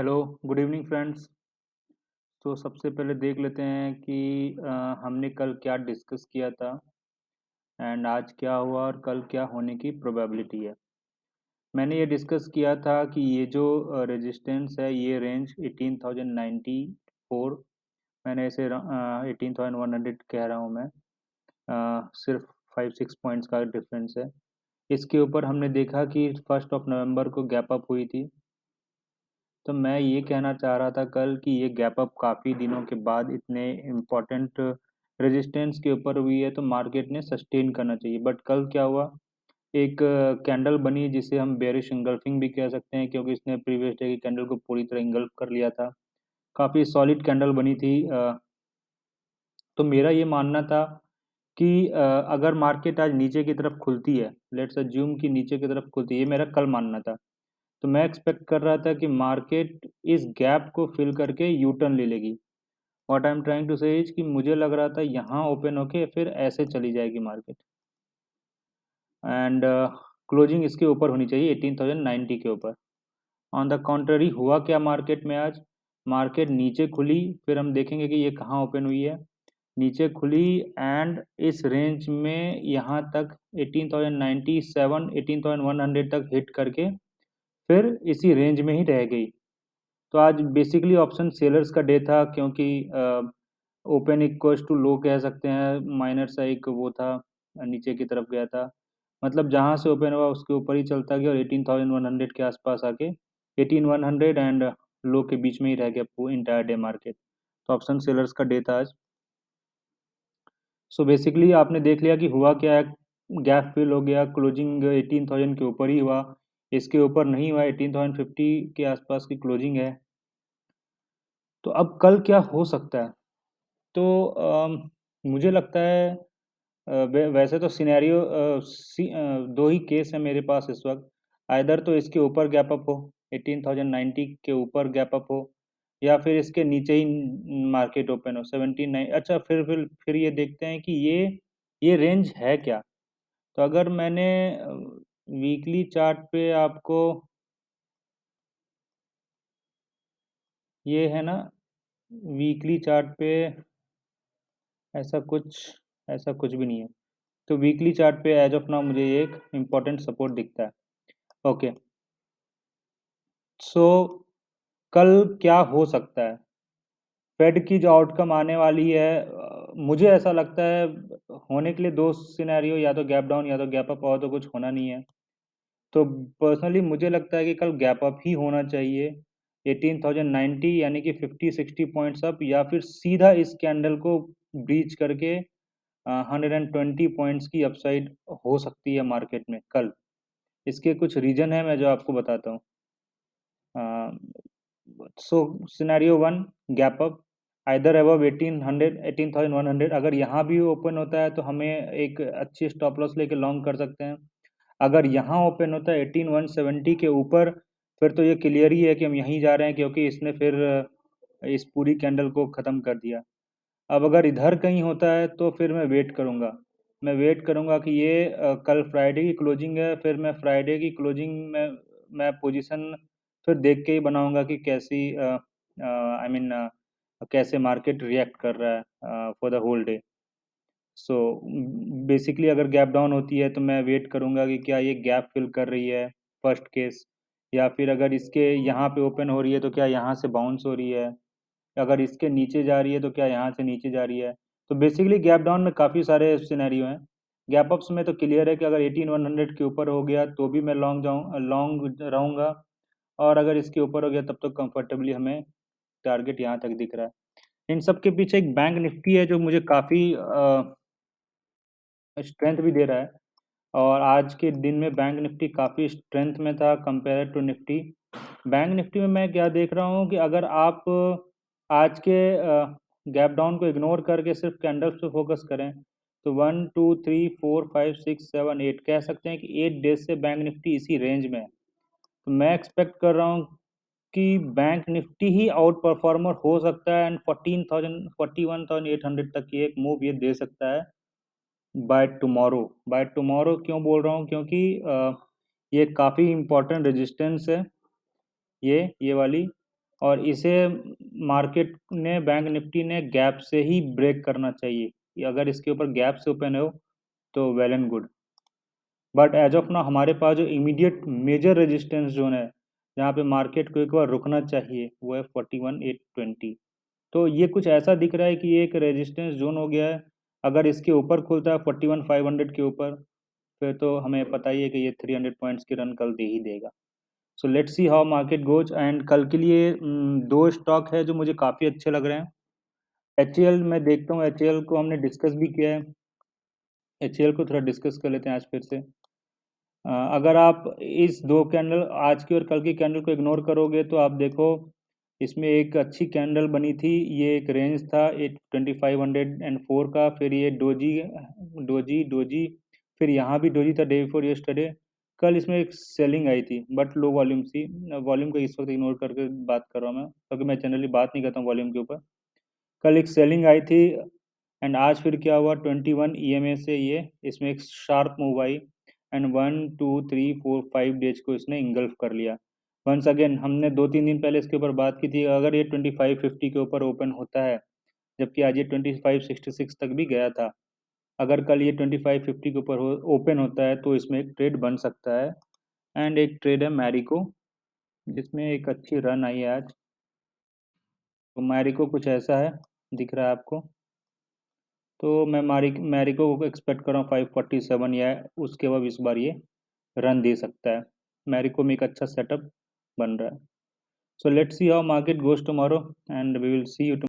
Hello, good evening friends. तो सबसे पहले देख लेते हैं कि हमने कल क्या डिस्कस किया था एंड आज क्या हुआ और कल क्या होने की प्रोबेबिलिटी है। मैंने ये डिस्कस किया था कि ये जो रेजिस्टेंस है ये रेंज 18,094। मैंने इसे 18,100 कह रहा हूँ मैं। सिर्फ 5-6 पॉइंट्स का डिफरेंस है। इसके ऊपर हमने देखा कि 1 नवंबर को गैप अप हुई थी। तो मैं ये कहना चाह रहा था कल कि ये गैप अप काफ़ी दिनों के बाद इतने इम्पोर्टेंट रेजिस्टेंस के ऊपर हुई है तो मार्केट ने सस्टेन करना चाहिए। बट कल क्या हुआ, एक कैंडल बनी जिसे हम बेरिश इंगल्फिंग भी कह सकते हैं क्योंकि इसने प्रीवियस डे की कैंडल को पूरी तरह इंगल्फ कर लिया था। काफ़ी सॉलिड कैंडल बनी थी। तो मेरा ये मानना था कि अगर मार्केट आज नीचे की तरफ खुलती है, लेट्स अज्यूम कि नीचे की तरफ खुलती है, ये मेरा कल मानना था। तो मैं एक्सपेक्ट कर रहा था कि मार्केट इस गैप को फिल करके यू टर्न ले लेगी। What I am trying to say is कि मुझे लग रहा था यहाँ ओपन होके फिर ऐसे चली जाएगी मार्केट एंड क्लोजिंग इसके ऊपर होनी चाहिए 18,090 के ऊपर। ऑन द कॉन्ट्ररी हुआ क्या मार्केट में आज, मार्केट नीचे खुली, फिर हम देखेंगे कि ये कहाँ ओपन हुई है। नीचे खुली एंड इस रेंज में यहाँ तक 18,097 18,100 तक हिट करके फिर इसी रेंज में ही रह गई। तो आज बेसिकली ऑप्शन सेलर्स का डे था क्योंकि ओपन इक्वल्स टू लो कह सकते हैं, माइनर सा एक वो था, नीचे की तरफ गया था। मतलब जहाँ से ओपन हुआ उसके ऊपर ही चलता गया और 18,100 के आसपास आके 18,100 एंड लो के बीच में ही रह गया पूरा इंटायर डे मार्केट। तो ऑप्शन सेलर्स का डे था आज। सो बेसिकली आपने देख लिया कि हुआ क्या है, गैप फिल हो गया, क्लोजिंग 18,000 के ऊपर ही हुआ, इसके ऊपर नहीं हुआ, 18,050 के आसपास की क्लोजिंग है। तो अब कल क्या हो सकता है? तो मुझे लगता है वैसे तो सिनेरियो दो ही केस है मेरे पास इस वक्त। आइदर तो इसके ऊपर गैप अप हो, 18,090 के ऊपर गैप अप हो, या फिर इसके नीचे ही मार्केट ओपन हो 79। अच्छा, फिर ये देखते हैं कि ये रेंज है क्या। तो अगर मैंने वीकली चार्ट पे आपको ये है ना, वीकली चार्ट पे ऐसा कुछ ऐसा कुछ भी नहीं है। तो वीकली चार्ट पे एज ऑफ नाउ मुझे ये एक इम्पोर्टेंट सपोर्ट दिखता है। ओके, सो कल क्या हो सकता है, फेड की जो आउटकम आने वाली है, मुझे ऐसा लगता है होने के लिए दो सिनेरियो, या तो गैप डाउन या तो गैप अप, और तो कुछ होना नहीं है। तो पर्सनली मुझे लगता है कि कल गैप अप ही होना चाहिए 18,090, यानी कि 50-60 पॉइंट्स अप, या फिर सीधा इस कैंडल को ब्रीच करके 120 पॉइंट्स की अपसाइड हो सकती है मार्केट में कल। इसके कुछ रीजन है मैं जो आपको बताता हूँ। So scenario one, gap up either above 1800 18,100। अगर यहाँ भी ओपन होता है तो हमें एक अच्छी स्टॉप लॉस लेके लॉन्ग कर सकते हैं। अगर यहाँ ओपन होता है 18,170 के ऊपर, फिर तो ये क्लियर ही है कि हम यहीं जा रहे हैं क्योंकि इसने फिर इस पूरी कैंडल को ख़त्म कर दिया। अब अगर इधर कहीं होता है तो फिर मैं वेट करूँगा। मैं वेट करूँगा कि ये कल फ्राइडे की क्लोजिंग है, फिर मैं फ्राइडे की क्लोजिंग में मैं पोजीशन फिर देख के ही बनाऊँगा कि कैसी आई मीन कैसे मार्केट रिएक्ट कर रहा है for the whole day. So basically अगर गैप डाउन होती है तो मैं वेट करूँगा कि क्या ये गैप फिल कर रही है, फर्स्ट केस, या फिर अगर इसके यहाँ पे ओपन हो रही है तो क्या यहाँ से बाउंस हो रही है, अगर इसके नीचे जा रही है तो क्या यहाँ से नीचे जा रही है। तो बेसिकली गैप डाउन में काफ़ी सारे सिनेरियो हैं। गैप अप्स में तो क्लियर है कि अगर 18,100 के ऊपर हो गया तो भी मैं लॉन्ग रहूँगा, और अगर इसके ऊपर हो गया तब तो कंफर्टेबली हमें टारगेट यहाँ तक दिख रहा है। इन सब के पीछे एक बैंक निफ्टी है जो मुझे काफ़ी स्ट्रेंथ भी दे रहा है, और आज के दिन में बैंक निफ्टी काफ़ी स्ट्रेंथ में था compare to Nifty. Bank Nifty में मैं क्या देख रहा हूँ कि अगर आप आज के गैप डाउन को इग्नोर करके सिर्फ कैंडल्स पे फोकस करें तो 1 2 3 4 5 6 7 8 कह सकते हैं कि 8 डेज से बैंक निफ्टी इसी रेंज में है। तो मैं एक्सपेक्ट कर रहा हूँ कि बैंक निफ्टी ही आउट परफॉर्मर हो सकता है एंड 41,800 तक की एक मूव ये दे सकता है बाय टुमारो। बाय टुमारो क्यों बोल रहा हूँ, क्योंकि ये काफ़ी इम्पोर्टेंट रेजिस्टेंस है, ये वाली, और इसे मार्केट ने, बैंक निफ्टी ने गैप से ही ब्रेक करना चाहिए। अगर इसके ऊपर गैप से ओपन हो तो well and good. But as of now हमारे पास जो इमीडिएट मेजर रेजिस्टेंस जोन है, जहाँ पे मार्केट को एक बार रुकना चाहिए, वो है 41,820। तो ये कुछ ऐसा दिख रहा है कि ये एक रेजिस्टेंस जोन हो गया है। अगर इसके ऊपर खुलता है 41,500 के ऊपर, फिर तो हमें पता ही है कि ये 300 पॉइंट्स की रन कल दे ही देगा। सो let's see how market goes. And कल के लिए दो स्टॉक है जो मुझे काफ़ी अच्छे लग रहे हैं। एच मैं देखता हूँ, एच को हमने डिस्कस भी किया है। एच को थोड़ा डिस्कस कर लेते हैं आज फिर से। अगर आप इस दो कैंडल, आज की और कल की कैंडल को इग्नोर करोगे तो आप देखो, इसमें एक अच्छी कैंडल बनी थी। ये एक रेंज था 2504 का, फिर ये डोजी डोजी डोजी, फिर यहाँ भी डोजी था डे बिफोर यस्टरडे। कल इसमें एक सेलिंग आई थी बट लो वॉल्यूम थी। वॉल्यूम को इस वक्त इग्नोर करके बात कर रहा हूँ मैं, क्योंकि मैं जनरली बात नहीं करता हूँ वॉल्यूम के ऊपर। कल एक सेलिंग आई थी एंड आज फिर क्या हुआ, 21 ईएमए से ये इसमें एक sharp move I and 1 2 3 4 5 days को इसने इंगल्फ कर लिया। वंस अगेन हमने 2 3 दिन पहले इसके ऊपर बात की थी, अगर ये 2550 के ऊपर ओपन होता है, जबकि आज ये 2566 तक भी गया था, अगर कल ये 2550 के ऊपर ओपन होता है तो इसमें एक ट्रेड बन सकता है। एंड एक ट्रेड है मैरिको, जिसमें एक अच्छी रन आई है आज। तो मैरिको कुछ ऐसा है, दिख रहा है आपको। तो मैं मैरिको को एक्सपेक्ट कर रहा हूँ 547 या उसके बाद इस बार ये रन दे सकता है। मैरिको में एक अच्छा सेटअप बन रहा है। So let's see how market goes tomorrow and we will see you